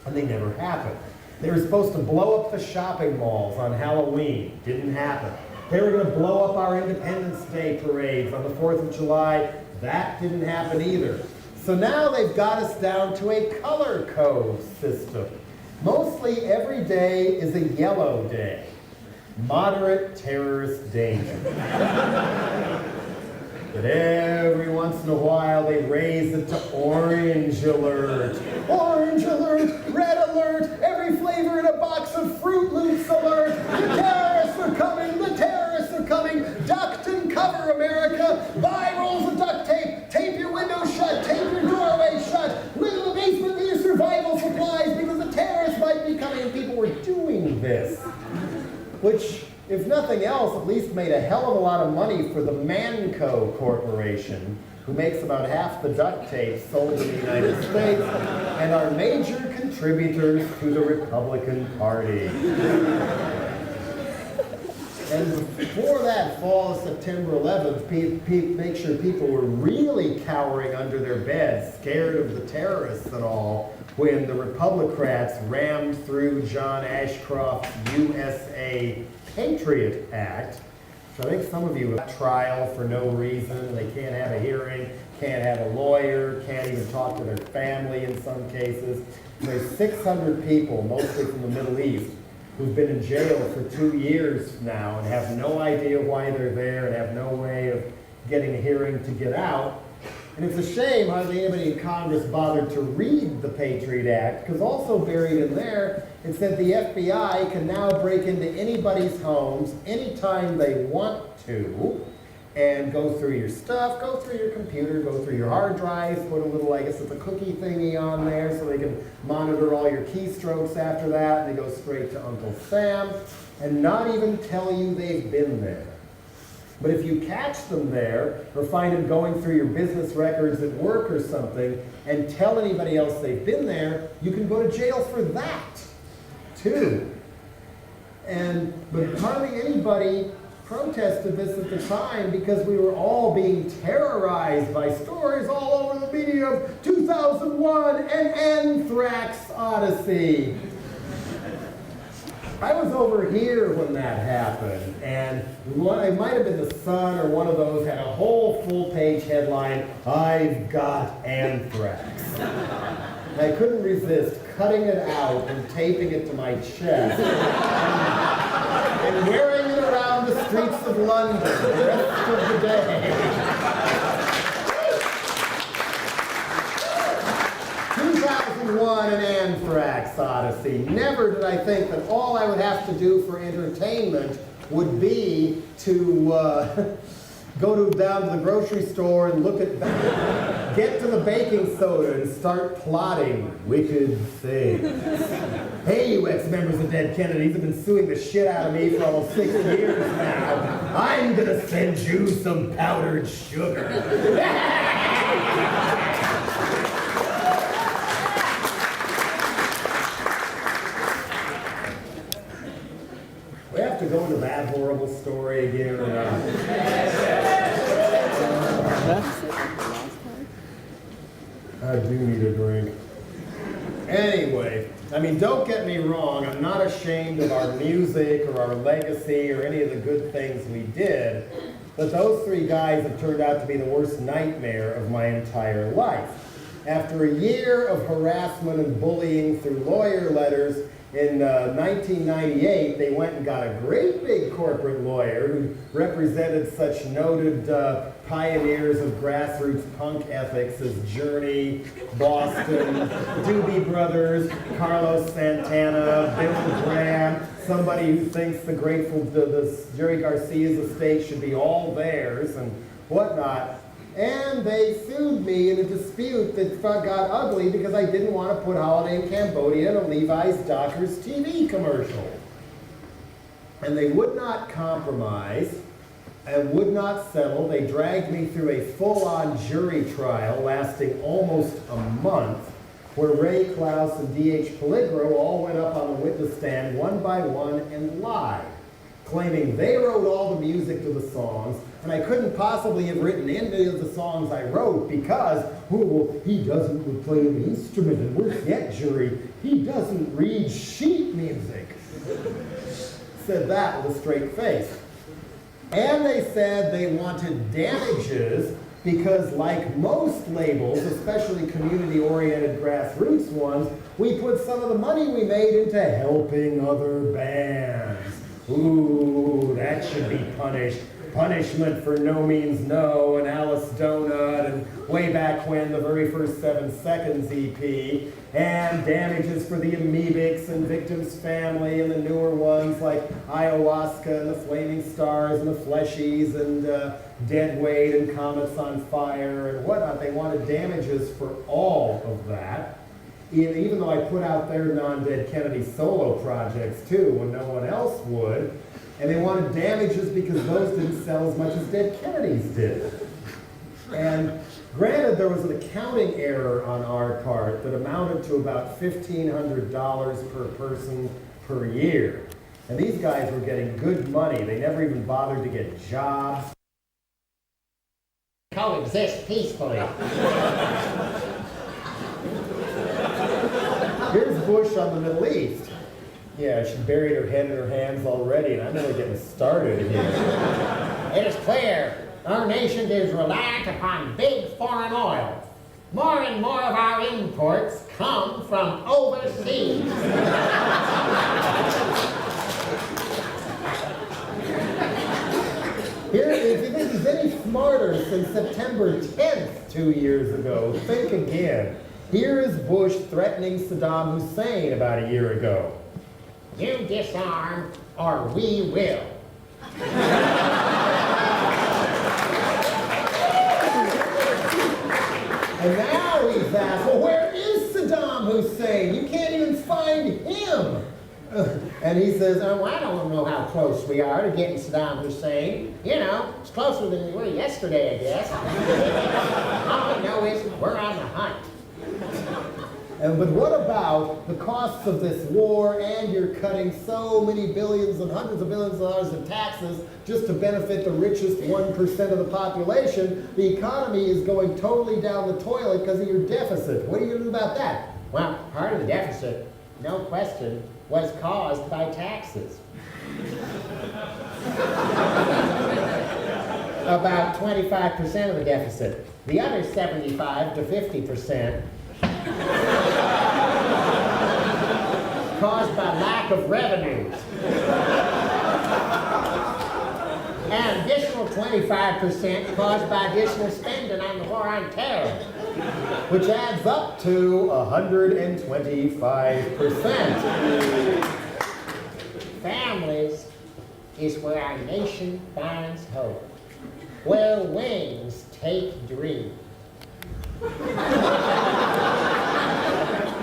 And they never happened. They were supposed to blow up the shopping malls on Halloween. Didn't happen. They were going to blow up our Independence Day parades on the 4th of July. That didn't happen either. So now they've got us down to a color code system. Mostly every day is a yellow day. Moderate terrorist danger. But every once in a while they raise it to orange alert. Orange alert, red alert, every flavor in a box of Fruit Loops alert. The terrorists are coming, the terrorists are coming. Duct and cover, America. Buy rolls of duct tape, tape nothing else, at least made a hell of a lot of money for the Manco Corporation, who makes about half the duct tape sold in the United States and are major contributors to the Republican Party. And before that fall of September 11th, make sure people were really cowering under their beds, scared of the terrorists and all, when the Republicrats rammed through John Ashcroft's USA Patriot Act. So I think some of you have trial for no reason. They can't have a hearing, can't have a lawyer, can't even talk to their family in some cases. There's 600 people, mostly from the Middle East, who've been in jail for 2 years now and have no idea why they're there and have no way of getting a hearing to get out. And it's a shame hardly anybody in Congress bothered to read the Patriot Act, because also buried in there, it said the FBI can now break into anybody's homes anytime they want to and go through your stuff, go through your computer, go through your hard drives, put a little, I guess it's a cookie thingy on there so they can monitor all your keystrokes after that, and they go straight to Uncle Sam, and not even tell you they've been there. But if you catch them there, or find them going through your business records at work or something, and tell anybody else they've been there, you can go to jail for that, too. But hardly anybody protested this at the time because we were all being terrorized by stories all over the media of 2001 and Anthrax Odyssey. I was over here when that happened, and it might have been the Sun or one of those had a whole full-page headline, "I've got anthrax." And I couldn't resist cutting it out and taping it to my chest and wearing it around the streets of London the rest of the day. 2001 and Anthrax Odyssey. Never did I think that all I would have to do for entertainment would be to go down to the grocery store and look at get to the baking soda and start plotting wicked things. Hey, you ex-members of Dead Kennedys have been suing the shit out of me for almost 6 years now. I'm gonna send you some powdered sugar. We have to go into that horrible story again. I do need a drink. Anyway, I mean, don't get me wrong. I'm not ashamed of our music or our legacy or any of the good things we did. But those 3 guys have turned out to be the worst nightmare of my entire life. After a year of harassment and bullying through lawyer letters, in 1998, they went and got a great big corporate lawyer who represented such noted pioneers of grassroots punk ethics as Journey, Boston, Doobie Brothers, Carlos Santana, Bill Graham, somebody who thinks the Jerry Garcia's estate should be all theirs and whatnot. And they sued me in a dispute that got ugly because I didn't want to put Holiday in Cambodia in a Levi's Dockers TV commercial. And they would not compromise and would not settle. They dragged me through a full-on jury trial lasting almost a month, where Ray Klaus and D.H. Peligro all went up on the witness stand one by one and lied, claiming they wrote all the music to the songs, and I couldn't possibly have written any of the songs I wrote because, he doesn't play an instrument, and worse yet, jury, he doesn't read sheet music. Said that with a straight face. And they said they wanted damages because, like most labels, especially community-oriented grassroots ones, we put some of the money we made into helping other bands. Ooh, that should be punished. Punishment for No Means No and Alice Donut and way back when the very first 7 Seconds EP, and damages for the Amoebics and Victims Family and the newer ones like Ayahuasca and the Flaming Stars and the Fleshies and Dead Weight and Comets on Fire and whatnot. They wanted damages for all of that. Even though I put out their non-Dead Kennedy solo projects too when no one else would. And they wanted damages because those didn't sell as much as Dead Kennedys did. And granted, there was an accounting error on our part that amounted to about $1,500 per person per year. And these guys were getting good money. They never even bothered to get jobs. Coexist peacefully. Here's Bush on the Middle East. Yeah, she buried her head in her hands already, and I'm really getting started here. It is clear our nation is reliant upon big foreign oil. More and more of our imports come from overseas. Here, if you think he's any smarter since September 10th 2 years ago, think again. Here is Bush threatening Saddam Hussein about a year ago. You disarm or we will. And now he's asked, well, where is Saddam Hussein? You can't even find him. And he says, Oh, I don't know how close we are to getting Saddam Hussein. You know, it's closer than we were yesterday, I guess. All I know is we're on the hunt. but what about the costs of this war, and you're cutting so many billions and hundreds of billions of dollars in taxes just to benefit the richest 1% of the population? The economy is going totally down the toilet because of your deficit. What are you going to do about that? Well, part of the deficit, no question, was caused by taxes. About 25% of the deficit. The other 75 to 50% caused by lack of revenues. An additional 25% caused by additional spending on the war on terror. Which adds up to 125%. Families is where our nation finds hope, where wings take dreams.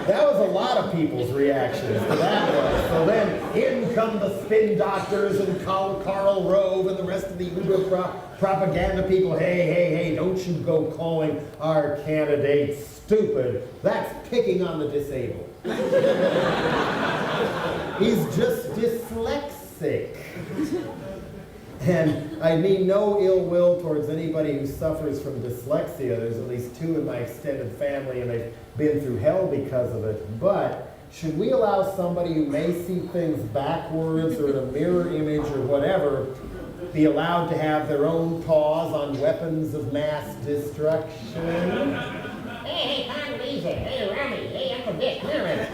That was a lot of people's reactions to that one. So then in come the spin doctors and Karl Rove and the rest of the Uber propaganda people. Hey, don't you go calling our candidates stupid. That's picking on the disabled. He's just dyslexic. And I mean no ill will towards anybody who suffers from dyslexia. There's at least 2 in my extended family, and they've been through hell because of it. But should we allow somebody who may see things backwards or in a mirror image or whatever be allowed to have their own pause on weapons of mass destruction? Hey, Condoleezza. Hey, Rummy. Hey, Uncle Dick. Come here a minute.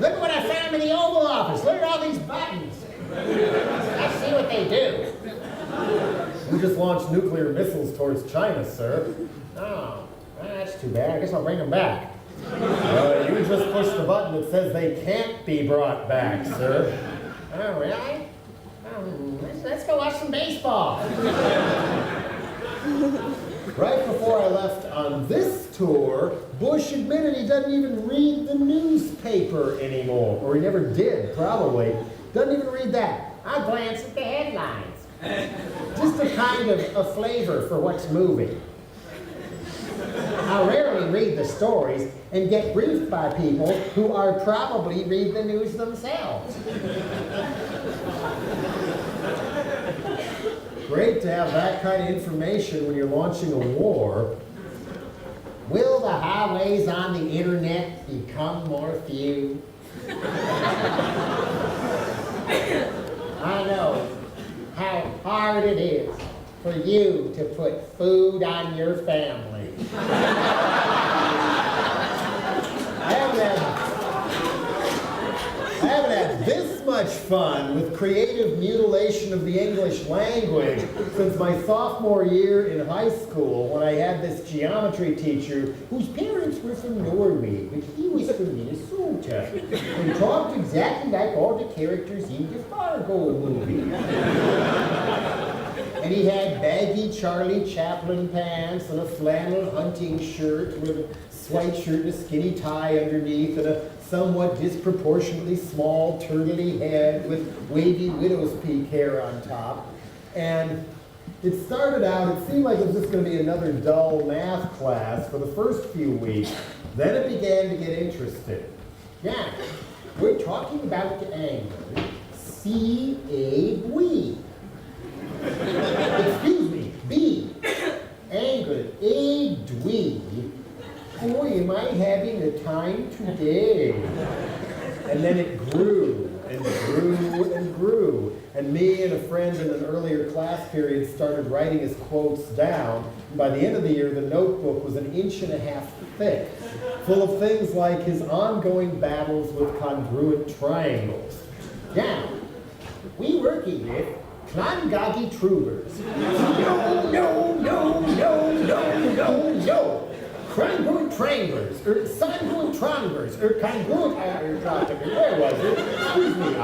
Look at what I found in the Oval Office. Look at all these buttons. Let's see what they do. We just launched nuclear missiles towards China, sir. Oh, well, that's too bad. I guess I'll bring them back. You just pushed the button that says they can't be brought back, sir. Oh, really? Let's go watch some baseball. Right before I left on this tour, Bush admitted he doesn't even read the newspaper anymore. Or he never did, probably. Doesn't even read that. I'll glance at the headlines. Just a kind of a flavor for what's moving. I rarely read the stories and get briefed by people who are probably read the news themselves. Great to have that kind of information when you're launching a war. Will the highways on the internet become more few? I know how hard it is for you to put food on your family. I haven't had this much fun with creative mutilation of the English language since my sophomore year in high school, when I had this geometry teacher whose parents were from Norway, but he was from Minnesota, and talked exactly like all the characters in the Fargo movie. And he had baggy Charlie Chaplin pants and a flannel hunting shirt with a white shirt and a skinny tie underneath and a somewhat disproportionately small turtley head with wavy widow's peak hair on top. And it started out, it seemed like it was just going to be another dull math class for the first few weeks. Then it began to get interesting. Yeah, we're talking about the angle C-A-B. Excuse me, B. Angle A-dwee. Boy, am I having a time today. And then it grew and grew and grew. And me and a friend in an earlier class period started writing his quotes down. And by the end of the year, the notebook was 1.5 inches thick, full of things like his ongoing battles with congruent triangles. Now, we working with Klangagi Trubers. No. Congruent triangulars, or congruent triangulars, or congruent, where was it? Excuse me,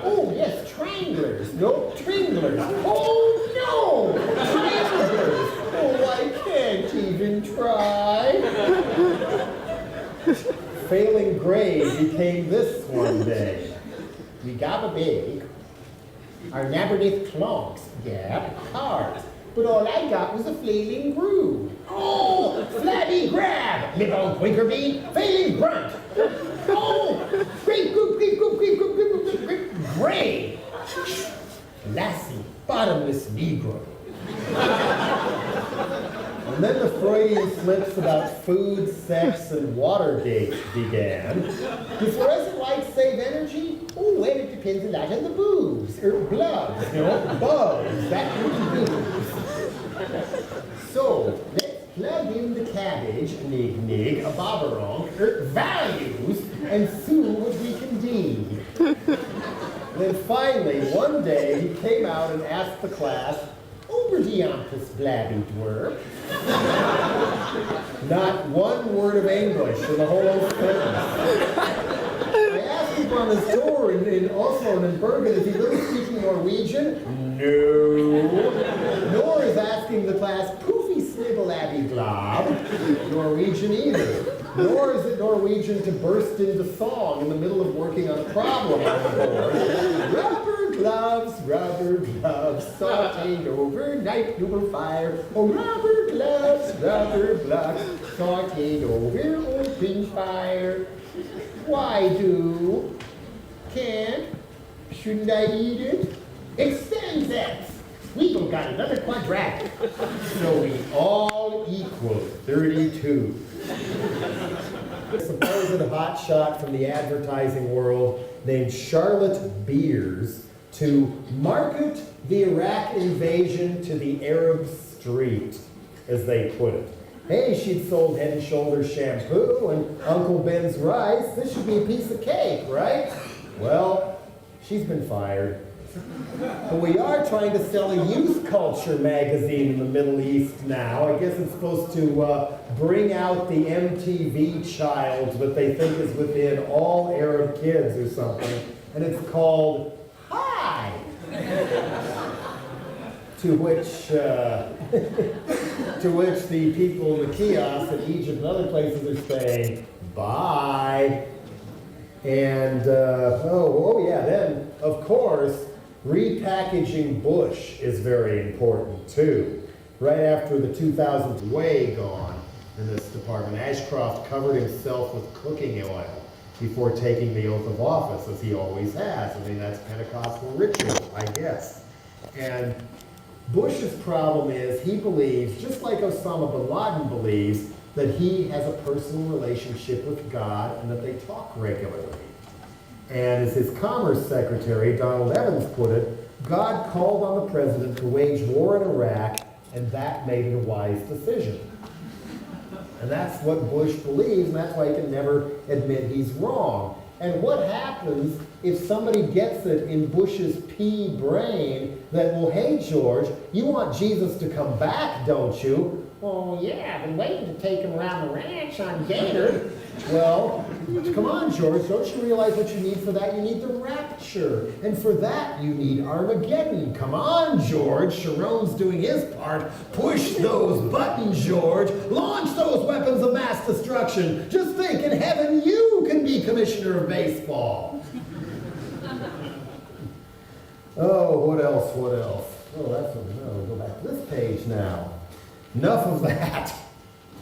oh yes, triangulars, no, tringlers. Oh no, triangulars. Oh, I can't even try. Failing grade became this one day. We got a big, our Naberdith clonks, yeah, hard. But all I got was a flailing groove. Oh, flabby grab, nibble quinkerbean, failing grunt. Oh, great gray. Lassie, bottomless Negro. And then the Freudian slips about food, sex, and Watergate began. Do fluorescent lights save energy? Oh, well, it depends a lot on the boobs, or bloods, bugs, that kind of boobs. So, let's plug in the cabbage, nig, a bobberonk, values, and see what we can do. Then finally, one day, he came out and asked the class, Oberdiampus blabby dwerp. Not one word of English in the whole sentence. I asked him on his door in Oslo and in Bergen, is he really speaking Norwegian? No. Nor is asking the class, poofy snibble abby glob, Norwegian either. Nor is it Norwegian to burst into song in the middle of working on a problem on the board. Rubber gloves, sauteed overnight over fire. Oh, rubber gloves, sauteed over open fire. Why do? Can't? Shouldn't I eat it? Extends X. We've got another quadratic. So we all equal 32. A supposed hotshot from the advertising world named Charlotte Beers to market the Iraq invasion to the Arab street, as they put it. Hey, she'd sold Head & Shoulders shampoo and Uncle Ben's rice. This should be a piece of cake, right? Well, she's been fired. But we are trying to sell a youth culture magazine in the Middle East now. I guess it's supposed to bring out the MTV child that they think is within all Arab kids or something. And it's called Hi! To which the people in the kiosks in Egypt and other places are saying, bye. And, then, of course, repackaging Bush is very important, too. Right after the 2000s, way gone in this department, Ashcroft covered himself with cooking oil before taking the oath of office, as he always has. I mean, that's Pentecostal ritual, I guess. And Bush's problem is he believes, just like Osama bin Laden believes, that he has a personal relationship with God and that they talk regularly. And as his Commerce Secretary, Donald Evans, put it, God called on the president to wage war in Iraq, and that made it a wise decision. And that's what Bush believes, and that's why he can never admit he's wrong. And what happens if somebody gets it in Bush's pea brain that, well, hey, George, you want Jesus to come back, don't you? Oh yeah, I've been waiting to take him around the ranch on Gator. Well, come on, George, don't you realize what you need for that? You need the Rapture. And for that, you need Armageddon. Come on, George. Sharon's doing his part. Push those buttons, George. Launch those weapons of mass destruction. Just think, in heaven, you can be commissioner of baseball. Oh, what else? What else? Oh, that's what, no, go back to this page now. Enough of that.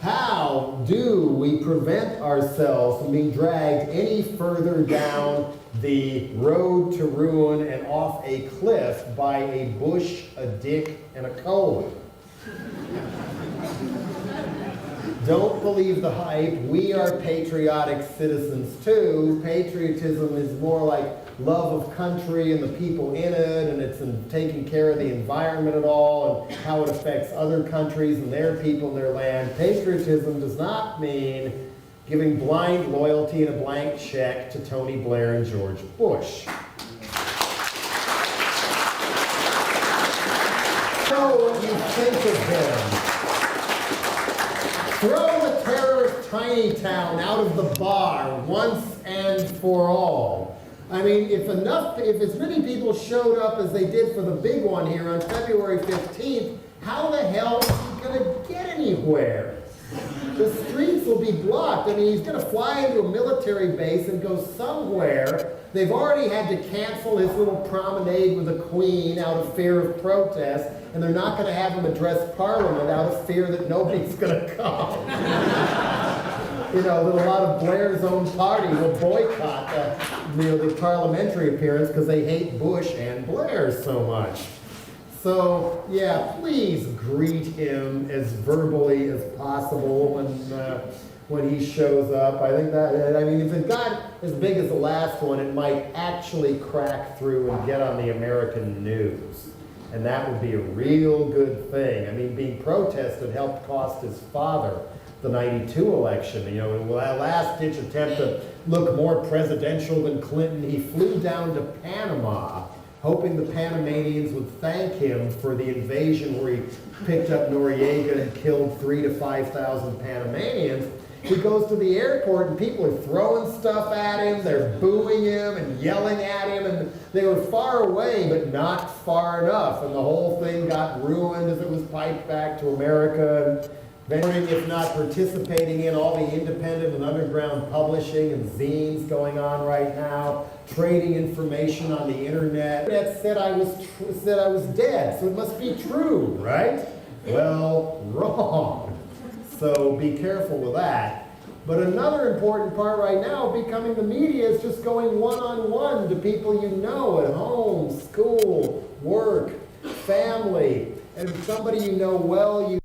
How do we prevent ourselves from being dragged any further down the road to ruin and off a cliff by a Bush, a Dick, and a Cohen? Don't believe the hype. We are patriotic citizens too. Patriotism is more like love of country and the people in it, and it's in taking care of the environment at all and how it affects other countries and their people and their land. Patriotism does not mean giving blind loyalty and a blank check to Tony Blair and George Bush. Know what you think of them. Throw the terror of Tiny Town out of the bar once and for all. I mean, if as many people showed up as they did for the big one here on February 15th, how the hell is he going to get anywhere? The streets will be blocked. I mean, he's going to fly into a military base and go somewhere. They've already had to cancel his little promenade with the Queen out of fear of protest, and they're not going to have him address Parliament out of fear that nobody's going to come. You know, that a lot of Blair's own party will boycott the parliamentary appearance because they hate Bush and Blair so much. So, yeah, please greet him as verbally as possible when he shows up. I think that, I mean, if it got as big as the last one, it might actually crack through and get on the American news. And that would be a real good thing. I mean, being protested helped cost his father the '92 election. You know, in a last-ditch attempt to look more presidential than Clinton, he flew down to Panama, hoping the Panamanians would thank him for the invasion where he picked up Noriega and killed 3,000 to 5,000 Panamanians. He goes to the airport and people are throwing stuff at him, they're booing him and yelling at him, and they were far away but not far enough, and the whole thing got ruined as it was piped back to America. And if not participating in all the independent and underground publishing and zines going on right now, trading information on the internet. That said I was dead, so it must be true, right? Well, wrong. So be careful with that. But another important part right now of becoming the media is just going one-on-one to people you know at home, school, work, family, and somebody you know well.